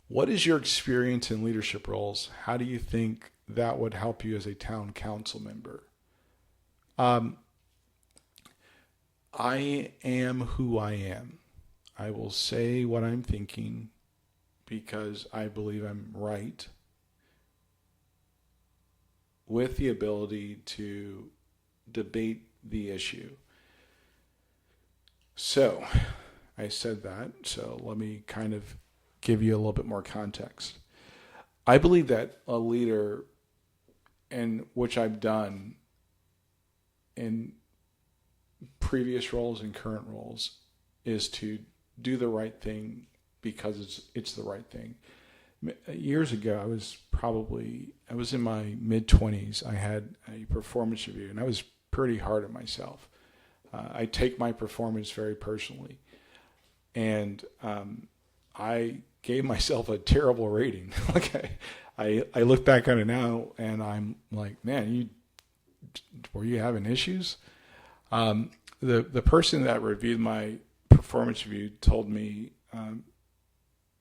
What is your experience in leadership roles? How do you think that would help you as a town council member? Um, I am who I am. I will say what I'm thinking because I believe I'm right, with the ability to debate the issue. So, I said that, so let me kind of give you a little bit more context. I believe that a leader, and which I've done in previous roles and current roles, is to do the right thing because it's the right thing. Years ago, I was in my mid 20s. I had a performance review, and I was pretty hard on myself. I take my performance very personally, and I gave myself a terrible rating. I look back on it now, and I'm like, man, were you having issues? The person that reviewed my performance review told me,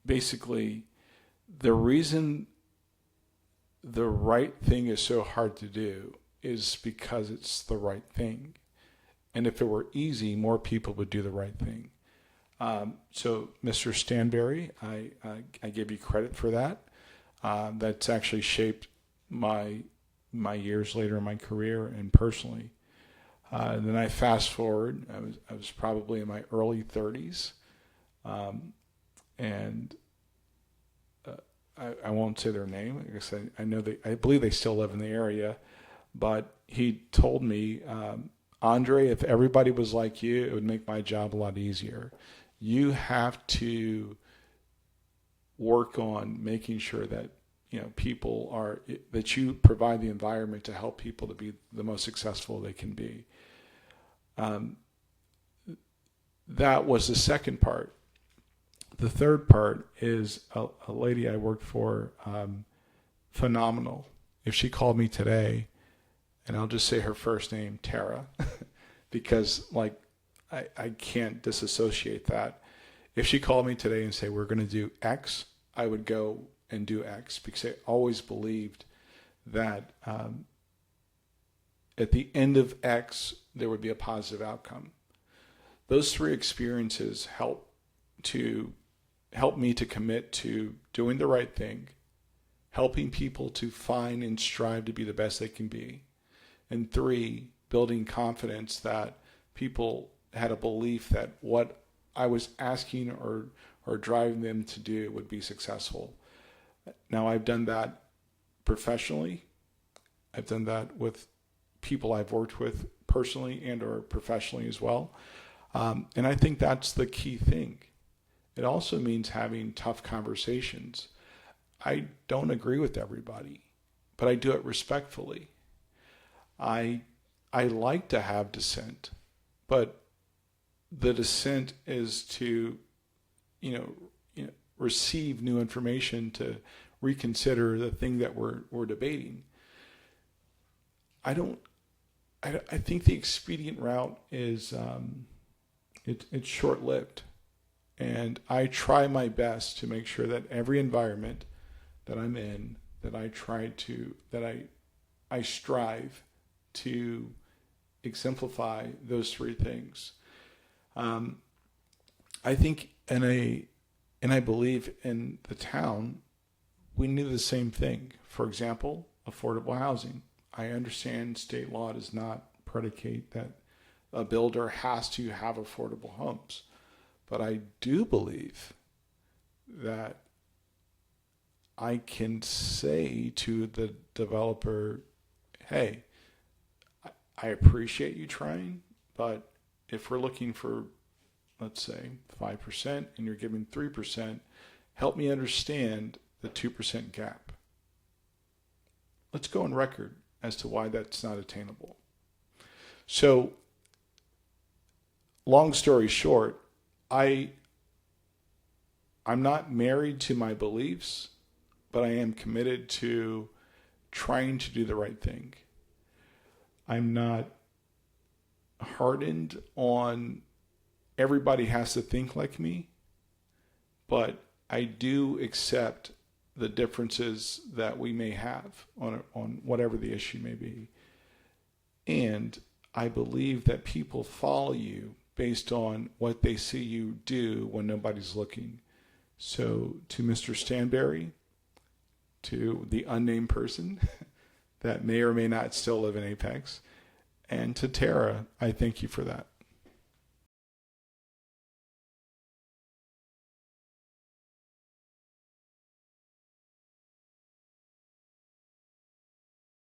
basically, the reason the right thing is so hard to do is because it's the right thing. And if it were easy, more people would do the right thing. So, Mr. Stanberry, I give you credit for that. That's actually shaped my years later in my career and personally. Then I fast forward. I was probably in my early 30s, and I won't say their name. I guess I believe they still live in the area, but he told me, Andre, if everybody was like you, it would make my job a lot easier. You have to work on making sure that that you provide the environment to help people to be the most successful they can be. That was the second part. The third part is a lady I worked for, phenomenal. If she called me today, and I'll just say her first name, Tara, because I can't disassociate that. If she called me today and say, we're going to do X, I would go and do X, because I always believed that at the end of X, there would be a positive outcome. Those three experiences help me to commit to doing the right thing, helping people to find and strive to be the best they can be, and three, building confidence that people had a belief that what I was asking or driving them to do would be successful. Now, I've done that professionally. I've done that with people I've worked with personally and or professionally as well. And I think that's the key thing. It also means having tough conversations. I don't agree with everybody, but I do it respectfully. I like to have dissent, but the dissent is to, receive new information to reconsider the thing that we're debating. I think the expedient route is it's short-lived, and I try my best to make sure that every environment that I'm in, I strive to exemplify those three things. I think and I believe in the town, we need the same thing. For example, affordable housing. I understand state law does not predicate that a builder has to have affordable homes. But I do believe that I can say to the developer, hey, I appreciate you trying, but if we're looking for, let's say, 5% and you're giving 3%, help me understand the 2% gap. Let's go on record as to why that's not attainable. So, long story short, I'm not married to my beliefs, but I am committed to trying to do the right thing. I'm not hardened on everybody has to think like me, but I do accept the differences that we may have on whatever the issue may be. And I believe that people follow you based on what they see you do when nobody's looking. So to Mr. Stanberry, to the unnamed person that may or may not still live in Apex, and to Tara, I thank you for that.